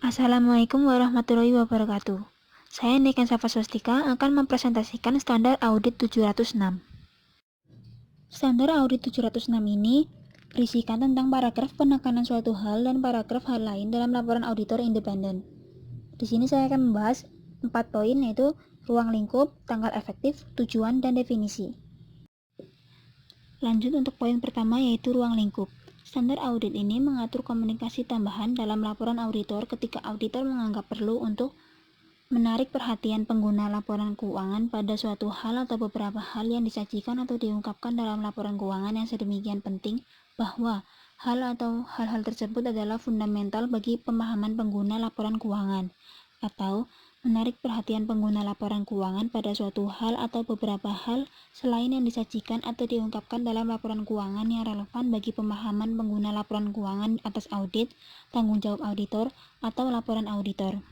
Assalamualaikum warahmatullahi wabarakatuh. Saya Niken Safa Swastika akan mempresentasikan standar audit 706. Standar audit 706 ini berisikan tentang paragraf penekanan suatu hal dan paragraf hal lain dalam laporan auditor independen. Di sini saya akan membahas 4 poin, yaitu ruang lingkup, tanggal efektif, tujuan, dan definisi. Lanjut untuk poin pertama, yaitu ruang lingkup. Standar audit ini mengatur komunikasi tambahan dalam laporan auditor ketika auditor menganggap perlu untuk menarik perhatian pengguna laporan keuangan pada suatu hal atau beberapa hal yang disajikan atau diungkapkan dalam laporan keuangan yang sedemikian penting bahwa hal atau hal-hal tersebut adalah fundamental bagi pemahaman pengguna laporan keuangan, atau menarik perhatian pengguna laporan keuangan pada suatu hal atau beberapa hal selain yang disajikan atau diungkapkan dalam laporan keuangan yang relevan bagi pemahaman pengguna laporan keuangan atas audit, tanggung jawab auditor, atau laporan auditor.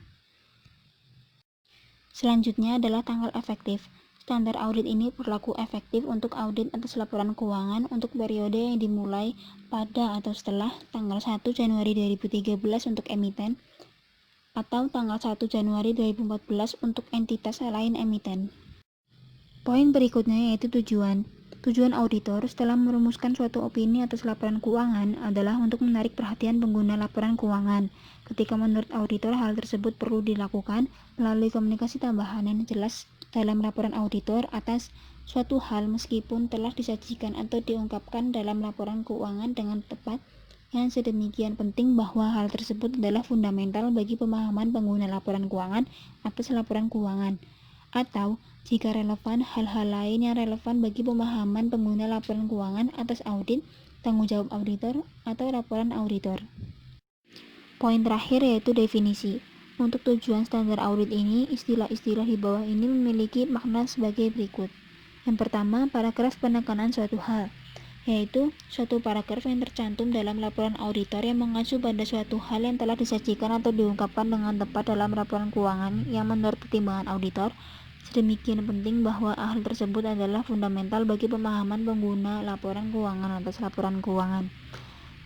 Selanjutnya adalah tanggal efektif. Standar audit ini berlaku efektif untuk audit atas laporan keuangan untuk periode yang dimulai pada atau setelah tanggal 1 Januari 2013 untuk emiten, atau tanggal 1 Januari 2014 untuk entitas lain emiten. Poin berikutnya yaitu tujuan. Tujuan auditor setelah merumuskan suatu opini atas laporan keuangan adalah untuk menarik perhatian pengguna laporan keuangan. Ketika menurut auditor hal tersebut perlu dilakukan melalui komunikasi tambahan yang jelas dalam laporan auditor atas suatu hal meskipun telah disajikan atau diungkapkan dalam laporan keuangan dengan tepat yang sedemikian penting bahwa hal tersebut adalah fundamental bagi pemahaman pengguna laporan keuangan atas laporan keuangan, atau jika relevan hal-hal lain yang relevan bagi pemahaman pengguna laporan keuangan atas audit, tanggung jawab auditor, atau laporan auditor. Poin terakhir yaitu definisi. Untuk tujuan standar audit ini, istilah-istilah di bawah ini memiliki makna sebagai berikut. Yang pertama, paragraf penekanan suatu hal, yaitu suatu paragraf yang tercantum dalam laporan auditor yang mengacu pada suatu hal yang telah disajikan atau diungkapkan dengan tepat dalam laporan keuangan yang menurut pertimbangan auditor sedemikian penting bahwa hal tersebut adalah fundamental bagi pemahaman pengguna laporan keuangan atas laporan keuangan.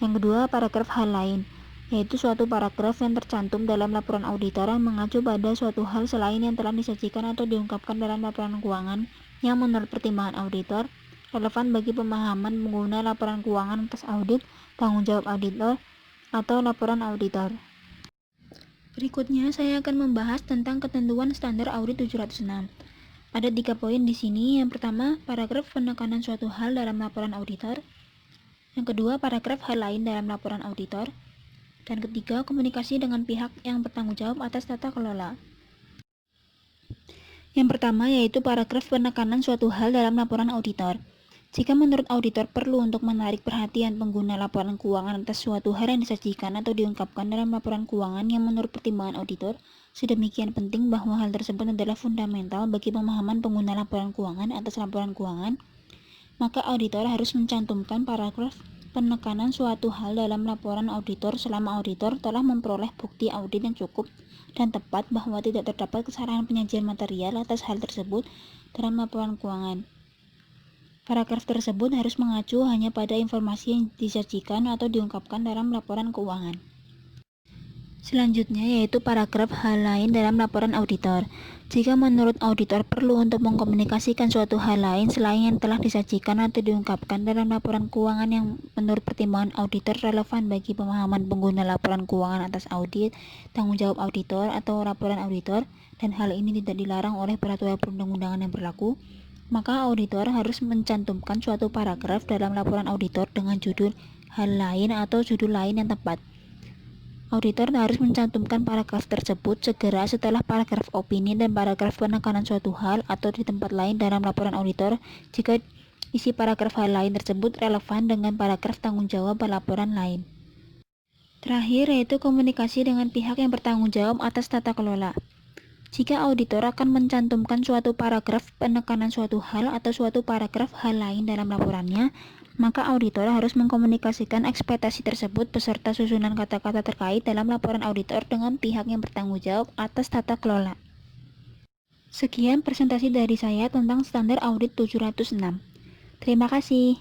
Yang kedua, paragraf hal lain, yaitu suatu paragraf yang tercantum dalam laporan auditor yang mengacu pada suatu hal selain yang telah disajikan atau diungkapkan dalam laporan keuangan yang menurut pertimbangan auditor relevan bagi pemahaman pengguna laporan keuangan atas audit, tanggung jawab auditor, atau laporan auditor. Berikutnya saya akan membahas tentang ketentuan standar audit 706. Ada 3 poin di sini. Yang pertama, paragraf penekanan suatu hal dalam laporan auditor. Yang kedua, paragraf hal lain dalam laporan auditor. Dan ketiga, komunikasi dengan pihak yang bertanggung jawab atas tata kelola. Yang pertama yaitu paragraf penekanan suatu hal dalam laporan auditor. Jika menurut auditor perlu untuk menarik perhatian pengguna laporan keuangan atas suatu hal yang disajikan atau diungkapkan dalam laporan keuangan yang menurut pertimbangan auditor sedemikian penting bahwa hal tersebut adalah fundamental bagi pemahaman pengguna laporan keuangan atas laporan keuangan, maka auditor harus mencantumkan paragraf penekanan suatu hal dalam laporan auditor selama auditor telah memperoleh bukti audit yang cukup dan tepat bahwa tidak terdapat kesalahan penyajian material atas hal tersebut dalam laporan keuangan. Paragraf tersebut harus mengacu hanya pada informasi yang disajikan atau diungkapkan dalam laporan keuangan. Selanjutnya yaitu paragraf hal lain dalam laporan auditor. Jika menurut auditor perlu untuk mengkomunikasikan suatu hal lain selain yang telah disajikan atau diungkapkan dalam laporan keuangan yang menurut pertimbangan auditor relevan bagi pemahaman pengguna laporan keuangan atas audit, tanggung jawab auditor, atau laporan auditor, dan hal ini tidak dilarang oleh peraturan perundang-undangan yang berlaku, maka auditor harus mencantumkan suatu paragraf dalam laporan auditor dengan judul hal lain atau judul lain yang tepat. Auditor harus mencantumkan paragraf tersebut segera setelah paragraf opini dan paragraf penekanan suatu hal atau di tempat lain dalam laporan auditor jika isi paragraf hal lain tersebut relevan dengan paragraf tanggung jawab laporan lain. Terakhir yaitu komunikasi dengan pihak yang bertanggung jawab atas tata kelola. Jika auditor akan mencantumkan suatu paragraf penekanan suatu hal atau suatu paragraf hal lain dalam laporannya, maka auditor harus mengkomunikasikan ekspektasi tersebut beserta susunan kata-kata terkait dalam laporan auditor dengan pihak yang bertanggung jawab atas tata kelola. Sekian presentasi dari saya tentang standar audit 706. Terima kasih.